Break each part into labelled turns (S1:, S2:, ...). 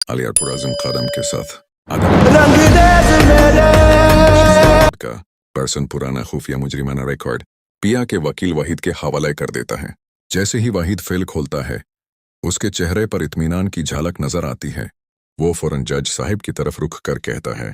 S1: अलियार पुराज़िम कदम के साथ का पर्सन पुराना खुफिया मुजरिमाना रिकॉर्ड पिया के वकील वाहिद के हवाले कर देता है। जैसे ही वाहिद फाइल खोलता है उसके चेहरे पर इत्मीनान की झलक नजर आती है। वो फौरन जज साहिब की तरफ रुख कर कहता है,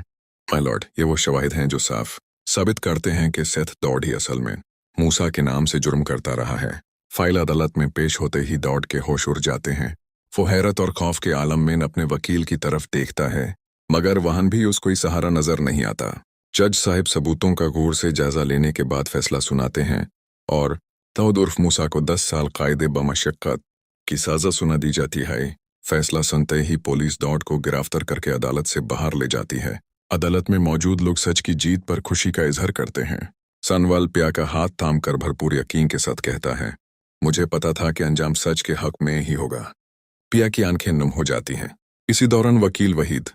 S1: माय लॉर्ड, ये वो शवाहिद हैं जो साफ साबित करते हैं कि सेथ दौड़ ही असल में मूसा के नाम से जुर्म करता रहा है। फाइल अदालत में पेश होते ही दौड़ के होश उड़ जाते हैं। वो हैरत और खौफ के आलम में अपने वकील की तरफ देखता है, मगर वहां भी उसको कोई सहारा नजर नहीं आता। जज साहिब सबूतों का गौर से जायजा लेने के बाद फैसला सुनाते हैं और दाऊद उर्फ मूसा को 10 साल कायदे बमशक्कत की सजा सुना दी जाती है। फैसला सुनते ही पुलिस दौड़ को गिरफ्तार करके अदालत से बाहर ले जाती है। अदालत में मौजूद लोग सच की जीत पर खुशी का इजहार करते हैं। सनवाल पिया का हाथ थाम कर भरपूर यकीन के साथ कहता है, मुझे पता था कि अंजाम सच के हक में ही होगा। पिया की आंखें नम हो जाती हैं। इसी दौरान वकील वहीद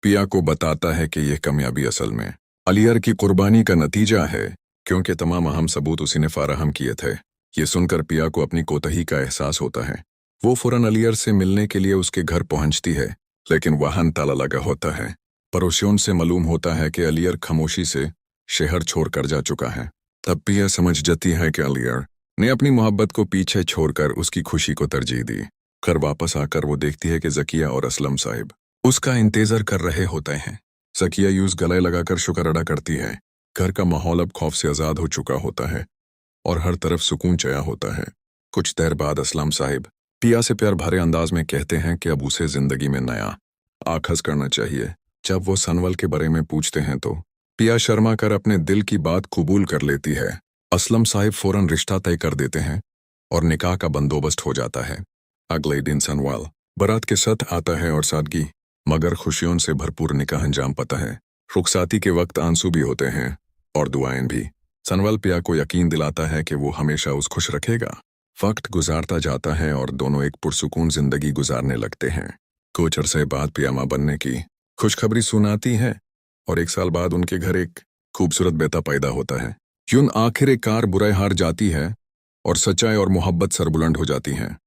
S1: पिया को बताता है कि यह कामयाबी असल में अलियर की कुर्बानी का नतीजा है, क्योंकि तमाम अहम सबूत उसी ने फराहम किए थे। ये सुनकर पिया को अपनी कोताही का एहसास होता है। वो फौरन अलियर से मिलने के लिए उसके घर पहुंचती है, लेकिन वाहन ताला लगा होता है। पड़ोसियों से मालूम होता है कि अलियर खामोशी से शहर छोड़कर जा चुका है। तब पिया समझ जाती है कि अलियर ने अपनी मोहब्बत को पीछे छोड़कर उसकी खुशी को तरजीह दी। घर वापस आकर वो देखती है कि जकिया और असलम साहिब उसका इंतजार कर रहे होते हैं। जकिया यूज गले लगाकर शुक्र अदा करती है। घर का माहौल अब खौफ से आज़ाद हो चुका होता है और हर तरफ सुकून छाया होता है। कुछ देर बाद असलम साहिब पिया से प्यार भरे अंदाज में कहते हैं कि अब उसे जिंदगी में नया आगाज करना चाहिए। जब वो सनवल के बारे में पूछते हैं तो पिया शर्मा कर अपने दिल की बात कबूल कर लेती है। असलम साहिब फौरन रिश्ता तय कर देते हैं और निकाह का बंदोबस्त हो जाता है। अगले दिन सनवाल बारात के साथ आता है और सादगी मगर खुशियों से भरपूर निकाह अंजाम पाता है। रुखसाती के वक्त आंसू भी होते हैं और दुआएं भी। सनवाल पिया को यकीन दिलाता है कि वो हमेशा उस खुश रखेगा। वक्त गुजारता जाता है और दोनों एक पुरसुकून जिंदगी गुजारने लगते हैं। कुछ अरसे बाद पिया मां बनने की खुशखबरी सुनाती है और 1 साल बाद उनके घर एक खूबसूरत बेटा पैदा होता है। यूं आखिर कार बुराई हार जाती है और सच्चाई और मोहब्बत सरबुलंद हो जाती हैं।